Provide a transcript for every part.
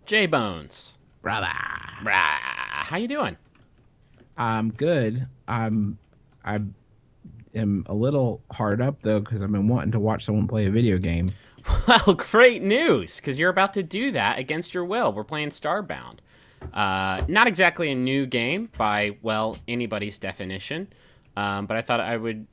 J-Bones. Brother. Brah. How you doing? I'm good. I am a little hard up though because I've been wanting to watch someone play a video game. Well, great news, because you're about to do that against your will. We're playing Starbound. Not exactly a new game by, well, anybody's definition, but I thought I would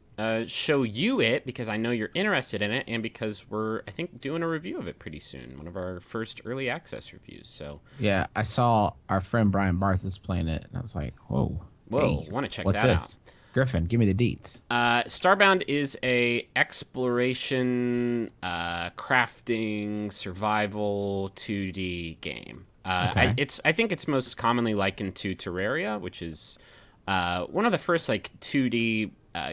show you it because I know you're interested in it and because we're, I think, doing a review of it pretty soon. One of our first early access reviews. So, Yeah, I saw our friend Brian Barth is playing it, and I was like, "Whoa, whoa, hey, want to check what's that out. this?" Griffin, give me the deets. Starbound is a exploration, crafting, survival 2D game. Okay, I think it's most commonly likened to Terraria, which is one of the first like 2D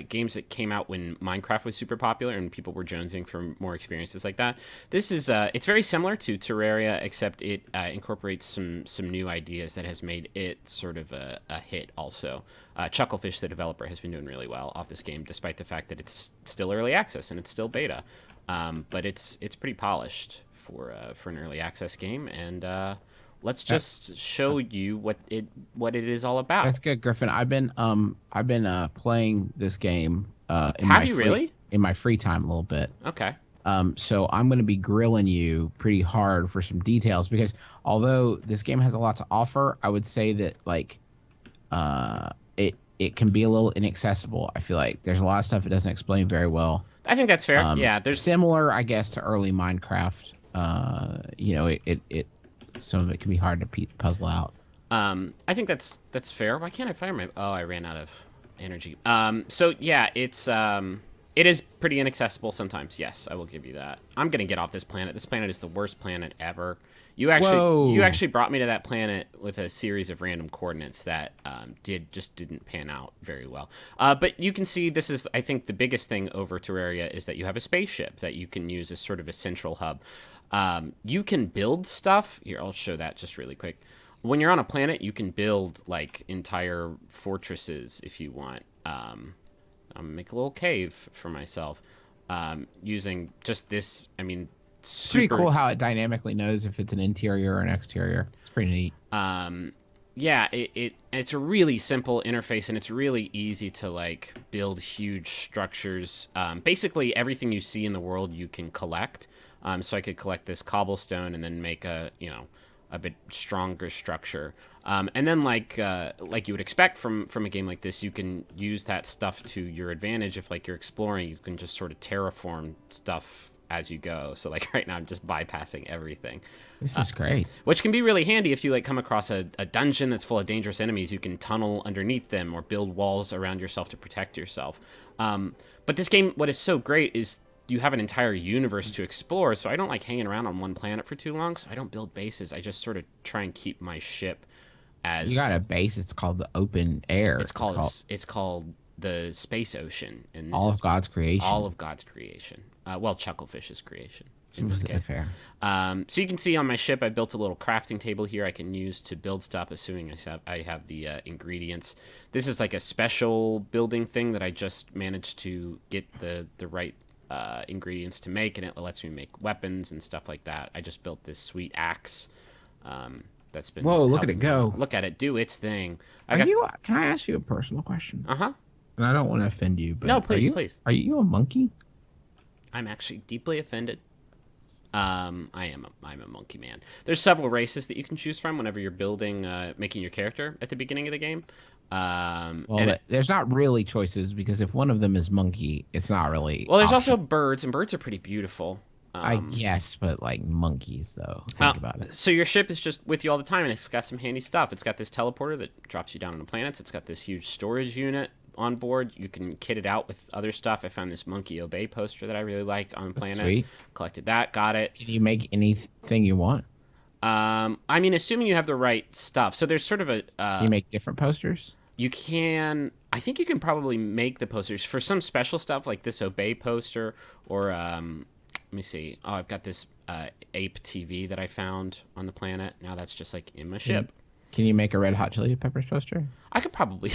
games that came out when Minecraft was super popular and people were jonesing for more experiences like that. This is it's very similar to Terraria, except it incorporates some new ideas that has made it sort of a hit. Also, Chucklefish, the developer, has been doing really well off this game, despite the fact that it's still early access and it's still beta. But it's pretty polished for an early access game, and let's that, just show you what it is all about. that's good, Griffin. I've been playing this game Have you really? in my free time a little bit. Okay. So I'm going to be grilling you pretty hard for some details because although this game has a lot to offer, I would say that it can be a little inaccessible. I feel like there's a lot of stuff it doesn't explain very well. I think that's fair. Yeah, there's Similar, I guess, to early Minecraft. It some of it can be hard to puzzle out. I think that's fair. Why can't I fire my? Oh, I ran out of energy. So yeah, it is pretty inaccessible sometimes. Yes, I will give you that. I'm gonna get off this planet. This planet is the worst planet ever. Whoa. You actually brought me to that planet with a series of random coordinates that didn't pan out very well. But you can see this is, I think, the biggest thing over Terraria is that you have a spaceship that you can use as sort of a central hub. You can build stuff. Here, I'll show that just really quick. When you're on a planet, you can build like entire fortresses if you want. I'm gonna make a little cave for myself using just this. I mean, It's pretty super. cool how it dynamically knows if it's an interior or an exterior. It's pretty neat. Yeah, it's a really simple interface and it's really easy to like build huge structures. Basically, everything you see in the world you can collect. So I could collect this cobblestone and then make a bit stronger structure. And then like you would expect from a game like this, you can use that stuff to your advantage. If like you're exploring, you can just sort of terraform stuff as you go. So like right now I'm just bypassing everything. This is great. Which can be really handy if you like come across a dungeon that's full of dangerous enemies. You can tunnel underneath them or build walls around yourself to protect yourself. But this game, what is so great is you have an entire universe to explore. So I don't like hanging around on one planet for too long. So I don't build bases. I just sort of try and keep my ship as You got a base. It's called the open air. it's called the space ocean, and this all is of God's creation. all of God's creation. Well, Chucklefish's creation in this Seems case. fair. So you can see on my ship, I built a little crafting table here I can use to build stuff, assuming I have the ingredients. This is like a special building thing that I just managed to get the right ingredients to make, and it lets me make weapons and stuff like that. I just built this sweet axe that's been. Whoa, look at helping it me out. go. Look at it do its thing. I Are got. you? Can I ask you a personal question? Uh-huh. And I don't want to offend you, but No, please, are you, please. Are you a monkey? I'm actually deeply offended. I'm a monkey man. There's several races that you can choose from whenever you're building, making your character at the beginning of the game. Well, there's not really choices because if one of them is monkey, it's not really. Well, there's option. also birds, and birds are pretty beautiful. I guess, but like monkeys, though. Think about it. So your ship is just with you all the time, and it's got some handy stuff. It's got this teleporter that drops you down on the planets. It's got this huge storage unit on board. You can kit it out with other stuff. I found this Monkey Obey poster that I really like on the planet. Sweet. Collected that, got it. Can you make anything you want? I mean, assuming you have the right stuff. So there's sort of a. Can you make different posters? You can. I think you can probably make the posters for some special stuff like this Obey poster or. Let me see. Oh, I've got this ape TV that I found on the planet. Now that's just like in my ship. Can you make a Red Hot Chili Peppers poster? I could probably.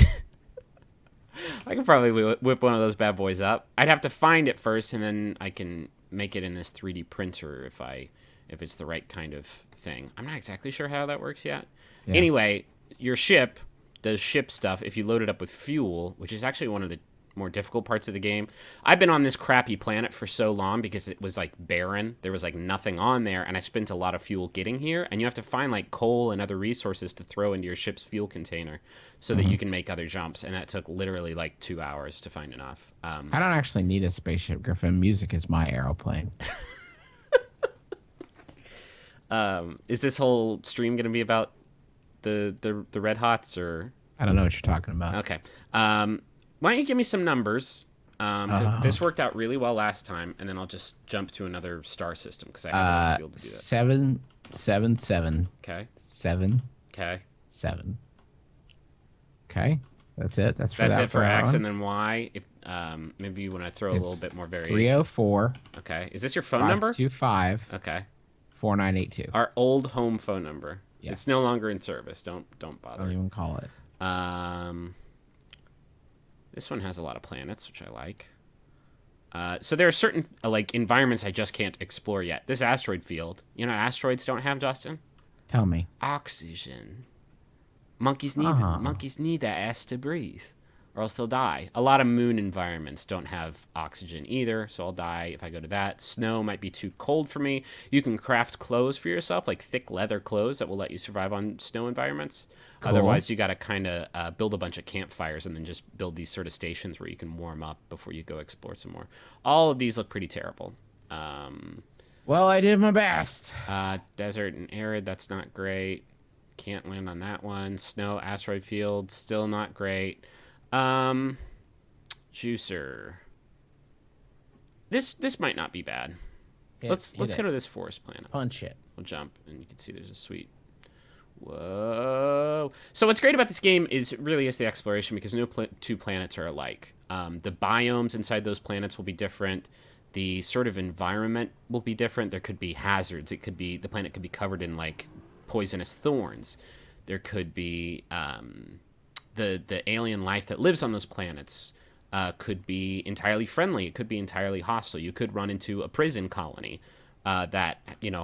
I could probably whip one of those bad boys up. I'd have to find it first, and then I can make it in this 3D printer if it's the right kind of thing. I'm not exactly sure how that works yet. Yeah. Anyway, your ship does ship stuff if you load it up with fuel, which is actually one of the more difficult parts of the game. I've been on this crappy planet for so long because it was like barren. There was like nothing on there, and I spent a lot of fuel getting here, and you have to find like coal and other resources to throw into your ship's fuel container so that you can make other jumps, and that took literally like 2 hours to find enough. I don't actually need a spaceship, Griffin. Music is my aeroplane. Is this whole stream going to be about the Red Hots, or? I don't know what you're talking about. Okay. Why don't you give me some numbers? This worked out really well last time, and then I'll just jump to another star system because I have enough fuel to do that. 7, 7, 7. Okay. 7. Okay. 7. Okay. That's it. That's it for X, one. and then Y. If maybe you want to throw a little bit more variation. 304. Okay. Is this your phone number? 525. Okay. 4982. Our old home phone number. Yeah. It's no longer in service. Don't bother. Don't even call it. This one has a lot of planets, which I like. So there are certain like environments I just can't explore yet. This asteroid field, you know, asteroids don't have, Justin? Tell me. Oxygen. Monkeys need that ass to breathe, or else they'll die. A lot of moon environments don't have oxygen either, so I'll die if I go to that. Snow might be too cold for me. You can craft clothes for yourself, like thick leather clothes that will let you survive on snow environments. Cool. Otherwise, you got to kind of build a bunch of campfires and then just build these sort of stations where you can warm up before you go explore some more. All of these look pretty terrible. Well, I did my best. Desert and arid, that's not great. Can't land on that one. Snow, asteroid field, still not great. Juicer. This might not be bad. Let's go to this forest planet. Punch it. We'll jump, and you can see there's a sweet. Whoa! So what's great about this game is the exploration, because no two planets are alike. The biomes inside those planets will be different. The sort of environment will be different. There could be hazards. The planet could be covered in like poisonous thorns. There could be the alien life that lives on those planets could be entirely friendly. It could be entirely hostile. You could run into a prison colony that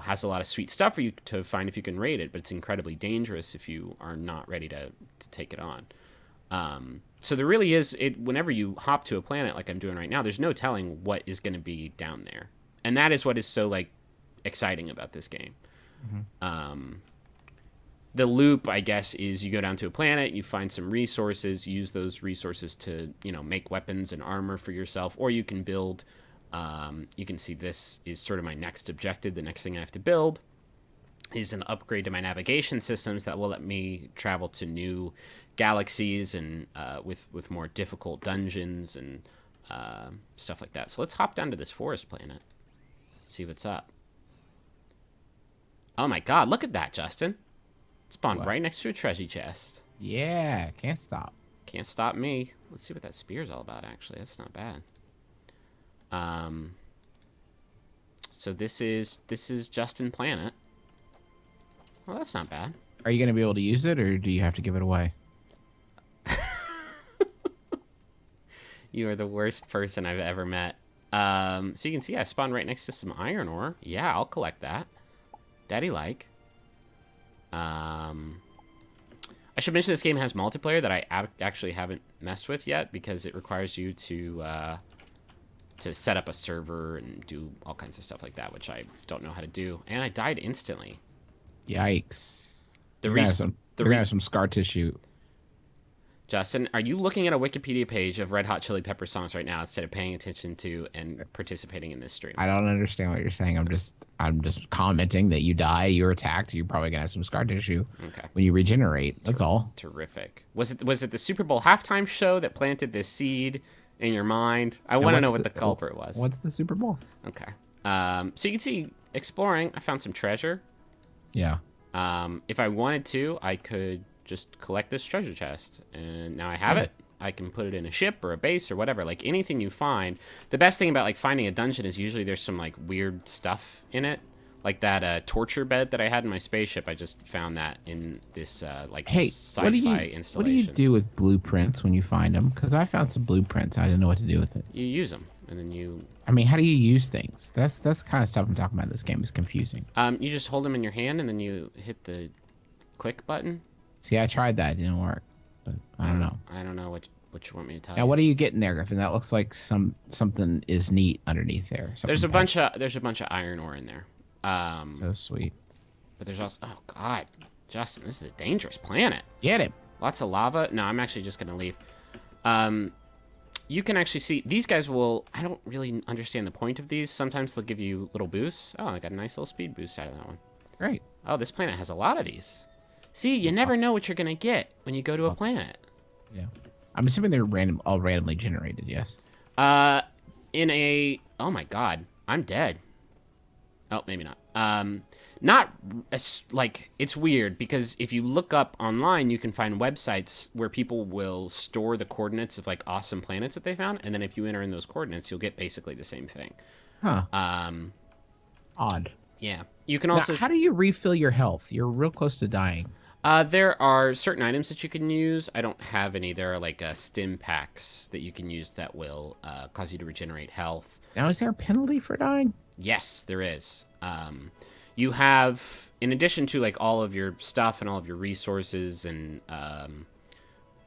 has a lot of sweet stuff for you to find if you can raid it, but it's incredibly dangerous if you are not ready to take it on. So there really is whenever you hop to a planet like I'm doing right now, there's no telling what is going to be down there, and that is what is so like exciting about this game. Mm-hmm. The loop, I guess, is you go down to a planet, you find some resources, use those resources to make weapons and armor for yourself, or you can build. You can see this is sort of my next objective. The next thing I have to build is an upgrade to my navigation systems that will let me travel to new galaxies and with more difficult dungeons and stuff like that. So let's hop down to this forest planet, see what's up. Oh my god, look at that, Justin. It spawned right next to a treasure chest. Yeah, can't stop. Can't stop me. Let's see what that spear is all about, actually. That's not bad. So this is Justin Planet. Well, that's not bad. Are you going to be able to use it, or do you have to give it away? You are the worst person I've ever met. So you can see I spawned right next to some iron ore. Yeah, I'll collect that. Daddy like. I should mention this game has multiplayer that I actually haven't messed with yet, because it requires you to set up a server and do all kinds of stuff like that, which I don't know how to do. And I died instantly. Yikes. You're gonna have some scar tissue. Justin, are you looking at a Wikipedia page of Red Hot Chili Pepper songs right now instead of paying attention to and participating in this stream? I don't understand what you're saying. I'm just commenting that you die, you're attacked, you're probably gonna have some scar tissue when you regenerate. That's all. Terrific. Was it the Super Bowl halftime show that planted this seed in your mind? I want to know what the culprit was. What's the Super Bowl? Okay. So you can see exploring. I found some treasure. Yeah. If I wanted to, I could just collect this treasure chest, and now I have it. I can put it in a ship or a base or whatever. Like anything you find. The best thing about like finding a dungeon is usually there's some like weird stuff in it, like that torture bed that I had in my spaceship. I just found that in this sci-fi installation. What do you do with blueprints when you find them? Because I found some blueprints. I didn't know what to do with it. You use them. and then you... I mean, how do you use things? That's the kind of stuff I'm talking about. This game is confusing. You just hold them in your hand, and then you hit the click button. See, I tried that. It didn't work. But I don't know. I don't know what you want me to tell Now, you. what are you getting there, Griffin? That looks like something is neat underneath there. There's a bunch of iron ore in there. So sweet. But there's also... Oh, God. Justin, this is a dangerous planet. Get him. Lots of lava. No, I'm actually just going to leave. You can actually see... These guys will... I don't really understand the point of these. Sometimes they'll give you little boosts. Oh, I got a nice little speed boost out of that one. Great. Oh, this planet has a lot of these. See, you never know what you're going to get when you go to a planet. Yeah. I'm assuming they're all randomly generated, yes? In a... Oh, my God. I'm dead. Oh, maybe not. Not like, it's weird because if you look up online, you can find websites where people will store the coordinates of like awesome planets that they found, and then if you enter in those coordinates, you'll get basically the same thing. Huh. Odd. Yeah. You can also... Now, how do you refill your health? You're real close to dying. There are certain items that you can use. I don't have any. There are like stim packs that you can use that will cause you to regenerate health. Now, is there a penalty for dying? Yes, there is. You have, in addition to like all of your stuff and all of your resources and,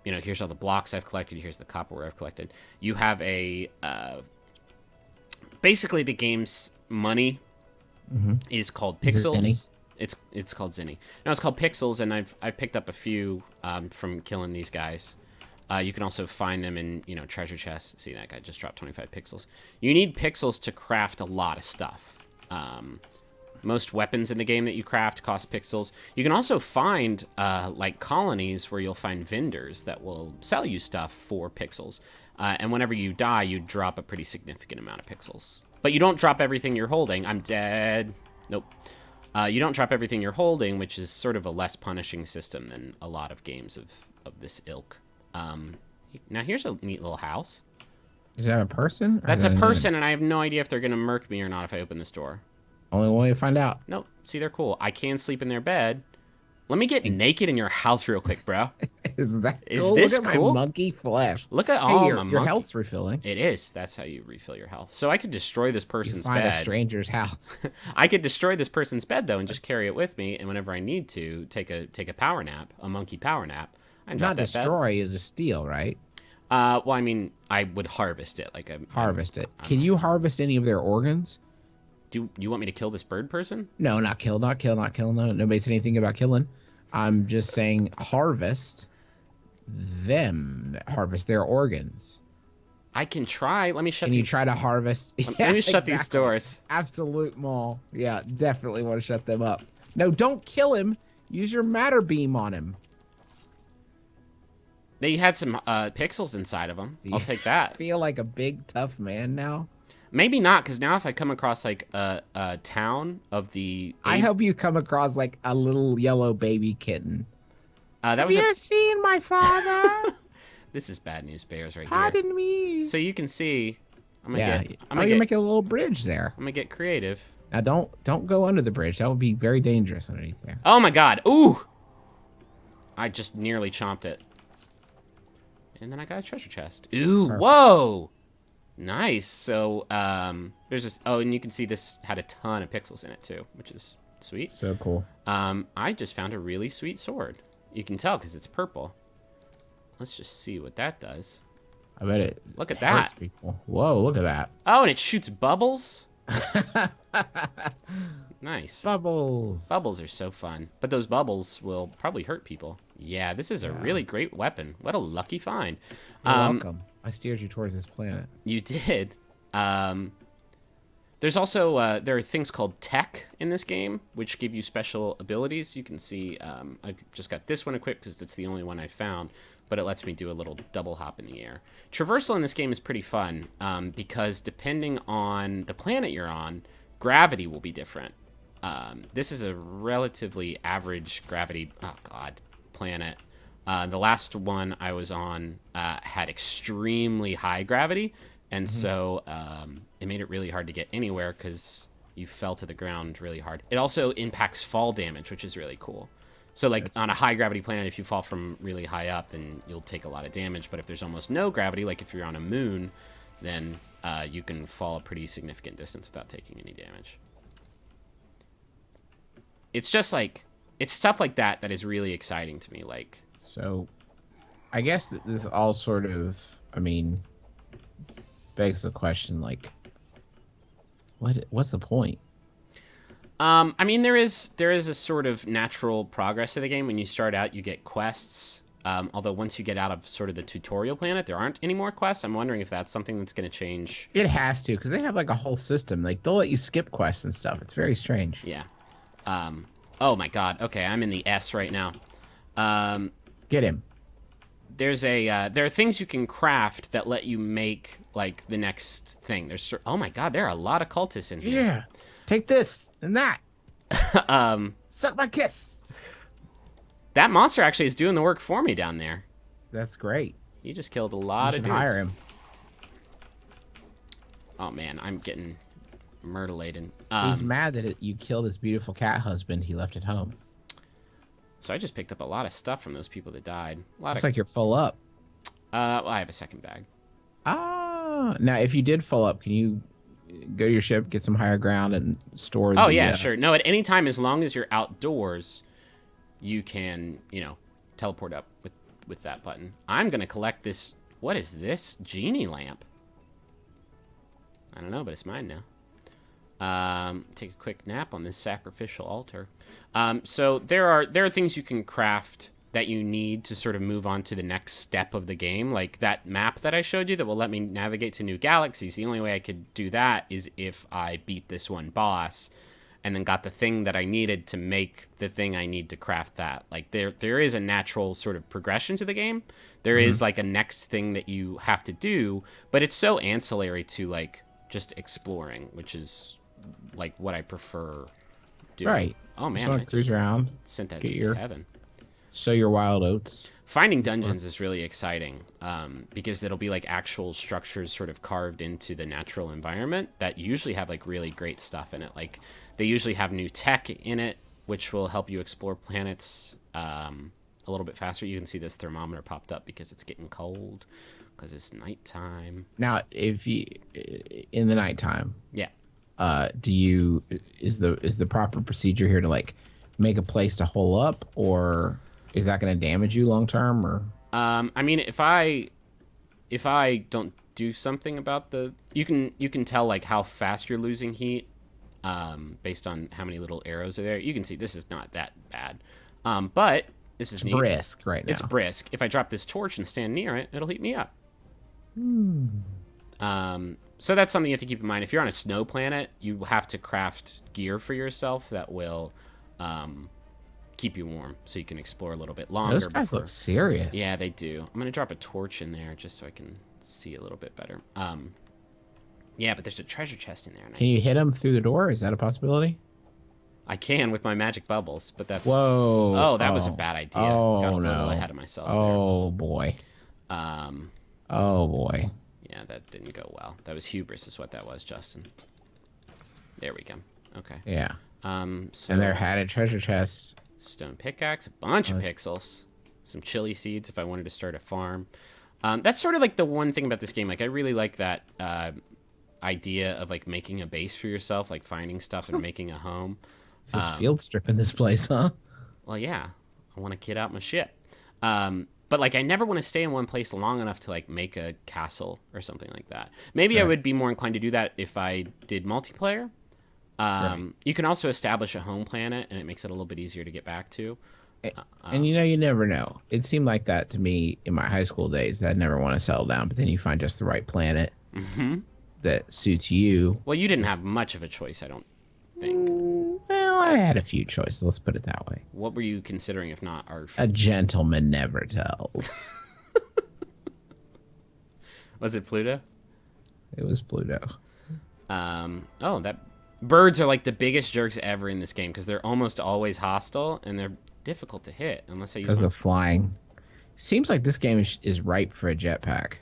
you know, here's all the blocks I've collected. Here's the copper I've collected. You have a, basically the game's money is called pixels. It's called Zinni. No, it's called pixels, and I've picked up a few from killing these guys. You can also find them in, you know, treasure chests. See, that guy just dropped 25 pixels. You need pixels to craft a lot of stuff. Most weapons in the game that you craft cost pixels. You can also find, like, colonies where you'll find vendors that will sell you stuff for pixels. And whenever you die, you drop a pretty significant amount of pixels. But you don't drop everything you're holding. I'm dead. Nope. You don't drop everything you're holding, which is sort of a less punishing system than a lot of games of this ilk. Now, here's a neat little house. Is that a person? That's a person, and I have no idea if they're going to murk me or not if I open this door. Only way to find out. Nope. See, they're cool. I can sleep in their bed. Let me get naked in your house real quick, bro. Is that Is cool? this Look at cool? my monkey flesh. Look at Hey, all your my monkey. health's refilling. It is. That's how you refill your health. So I could destroy this You person's find a bed. stranger's house. I could destroy this person's bed, though, and just carry it with me, and whenever I need to, take a power nap, a monkey power nap. I can drop Not that bed. destroy, you just steal, right? Well, I mean, I would harvest it. Like Harvest it. Can you harvest any of their organs? Do you want me to kill this bird person? No, not kill, not kill, not kill. No, nobody said anything about killing. I'm just saying harvest them. Harvest their organs. I can try. Let me shut Can these... you try to harvest? Let me shut these doors. Absolute mall. Yeah, definitely want to shut them up. No, don't kill him. Use your matter beam on him. They had some pixels inside of them. I'll take that. Feel like a big tough man now. Maybe not, because now if I come across like a town of the... I hope you come across like a little yellow baby kitten. That was Have you seen my father? This is bad news bears right Pardon me. here. So you can see... I'm gonna Yeah. get... You're making a little bridge there. I'm gonna get creative. Now don't go under the bridge. That would be very dangerous underneath there. Oh my god. Ooh! I just nearly chomped it. And then I got a treasure chest. Ooh, Perfect. whoa! Nice. So, there's this... Oh, and you can see this had a ton of pixels in it, too, which is sweet. So cool. I just found a really sweet sword. You can tell because it's purple. Let's just see what that does. I bet it. Look at hurts that. people. Whoa, look at that. Oh, and it shoots bubbles? Nice. Bubbles. Bubbles are so fun. But those bubbles will probably hurt people. Yeah, this is a really great weapon. What a lucky find. You're welcome. I steered you towards this planet. You did. There's also, there are things called tech in this game, which give you special abilities. You can see, I've just got this one equipped because that's the only one I found, but it lets me do a little double hop in the air. Traversal in this game is pretty fun, because depending on the planet you're on, gravity will be different. This is a relatively average gravity, planet. The last one I was on had extremely high gravity, and so it made it really hard to get anywhere because you fell to the ground really hard. It also impacts fall damage, which is really cool. So, like, on a high-gravity planet, if you fall from really high up, then you'll take a lot of damage. But if there's almost no gravity, like if you're on a moon, then you can fall a pretty significant distance without taking any damage. It's just like, it's stuff like that that is really exciting to me. Like, So, I guess this all sort of, I mean, begs the question, like, what's the point? I mean, there is a sort of natural progress to the game. When you start out, you get quests. Although once you get out of sort of the tutorial planet, there aren't any more quests. I'm wondering if that's something that's going to change. It has to, because they have like a whole system. Like they'll let you skip quests and stuff. It's very strange. Yeah. Oh my God. Okay, I'm in the S right now. Get him. There are things you can craft that let you make like the next thing. Oh my God, there are a lot of cultists in here. Yeah. Take this and that. Suck my kiss. That monster actually is doing the work for me down there. That's great. He just killed a lot of dudes. Hire him. Oh man, I'm getting murderlated. He's mad that you killed his beautiful cat husband he left at home. So I just picked up a lot of stuff from those people that died. Looks like you're full up. Well, I have a second bag. Now if you did full up, can you go to your ship, get some higher ground, and store? Oh yeah, sure. No, at any time, as long as you're outdoors, you can, teleport up with that button. I'm gonna collect this. What is this genie lamp? I don't know, but it's mine now. Take a quick nap on this sacrificial altar. So there are things you can craft that you need to sort of move on to the next step of the game. Like that map that I showed you that will let me navigate to new galaxies. The only way I could do that is if I beat this one boss and then got the thing that I needed to make the thing I need to craft that. Like there is a natural sort of progression to the game. There is like a next thing that you have to do, but it's so ancillary to like just exploring, which is like what I prefer doing. Right. Oh man, I cruise around, sent that get to your heaven. Sow your wild oats. Finding dungeons is really exciting because it'll be like actual structures sort of carved into the natural environment that usually have like really great stuff in it. Like they usually have new tech in it, which will help you explore planets a little bit faster. You can see this thermometer popped up because it's getting cold because it's nighttime. Now, if you in the nighttime, yeah, is the proper procedure here to like make a place to hole up, or is that going to damage you long term? Or I mean, if I don't do something about you can tell like how fast you're losing heat based on how many little arrows are there. You can see this is not that bad, but this is neat. Brisk right now. It's brisk. If I drop this torch and stand near it, it'll heat me up. So that's something you have to keep in mind. If you're on a snow planet, you have to craft gear for yourself that will keep you warm so you can explore a little bit longer. Those guys look serious. Yeah, they do. I'm going to drop a torch in there just so I can see a little bit better. Yeah, but there's a treasure chest in there. Can you hit them through the door? Is that a possibility? I can with my magic bubbles, but that's... Whoa. Oh, that was a bad idea. Oh, got a no. little ahead of myself Oh, there. Boy. Oh, boy. Yeah, that didn't go well. That was hubris is what that was, Justin. There we go. Okay. Yeah. So and there had a treasure chest. Stone pickaxe, a bunch of pixels, some chili seeds if I wanted to start a farm. That's sort of like the one thing about this game. Like I really like that idea of like making a base for yourself, like finding stuff and making a home. Just field stripping this place, huh? Well, yeah. I want to kit out my ship. But like I never want to stay in one place long enough to like make a castle or something like that. Maybe I would be more inclined to do that if I did multiplayer. You can also establish a home planet, and it makes it a little bit easier to get back to. And you never know. It seemed like that to me in my high school days. That I'd never want to settle down, but then you find just the right planet that suits you. Well, you didn't have much of a choice, I don't think. Well, I had a few choices. Let's put it that way. What were you considering, if not our? A gentleman never tells. Was it Pluto? It was Pluto. Oh, that. Birds are like the biggest jerks ever in this game because they're almost always hostile and they're difficult to hit unless I use. Because of flying. Seems like this game is ripe for a jetpack.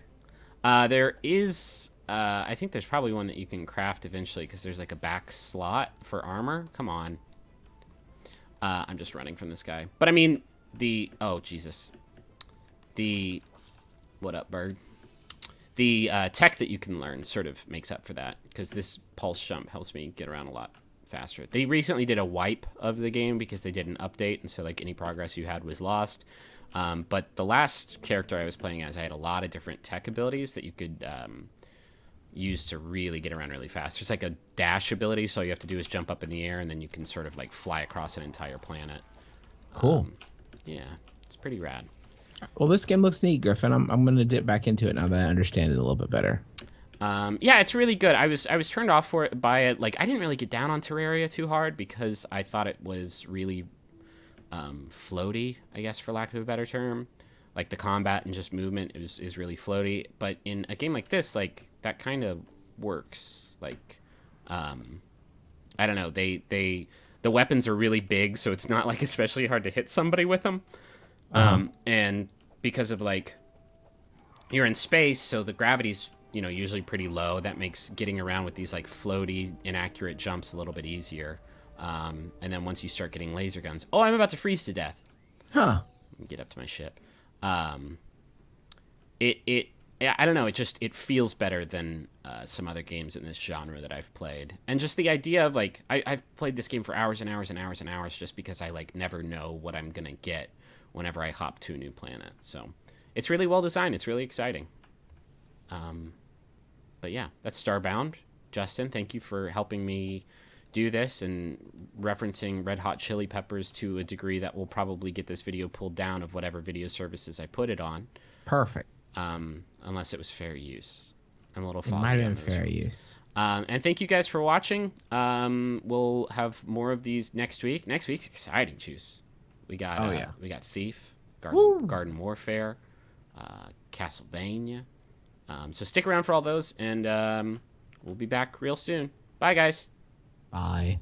There is. I think there's probably one that you can craft eventually because there's like a back slot for armor. Come on. I'm just running from this guy. But I mean, oh, Jesus. What up, bird? the tech that you can learn sort of makes up for that, because this pulse jump helps me get around a lot faster. They recently did a wipe of the game because they did an update, and so like any progress you had was lost. But the last character I was playing as, I had a lot of different tech abilities that you could use to really get around really fast. There's like a dash ability, so all you have to do is jump up in the air, and then you can sort of like fly across an entire planet. Cool. Yeah, it's pretty rad. Well, this game looks neat, Griffin. I'm gonna dip back into it now that I understand it a little bit better. Yeah, it's really good. I was turned off by it. Like, I didn't really get down on Terraria too hard because I thought it was really floaty, I guess, for lack of a better term. Like the combat and just movement is really floaty. But in a game like this, like that kind of works. Like, I don't know. The weapons are really big, so it's not like especially hard to hit somebody with them. And because of like you're in space, so the gravity's usually pretty low. That makes getting around with these like floaty, inaccurate jumps a little bit easier. And then once you start getting laser guns, oh, I'm about to freeze to death. Huh. Let me get up to my ship. I don't know. It feels better than some other games in this genre that I've played. And just the idea of like I've played this game for hours and hours and hours and hours just because I like never know what I'm gonna get whenever I hop to a new planet. So it's really well designed. It's really exciting. But yeah, that's Starbound. Justin, thank you for helping me do this and referencing Red Hot Chili Peppers to a degree that will probably get this video pulled down of whatever video services I put it on. Perfect. Unless it was fair use. I'm a little It foggy. might have been fair use. And thank you guys for watching. We'll have more of these next week. Next week's exciting, Juice. We got we got Thief, Garden Warfare, Castlevania. So stick around for all those, and we'll be back real soon. Bye, guys. Bye.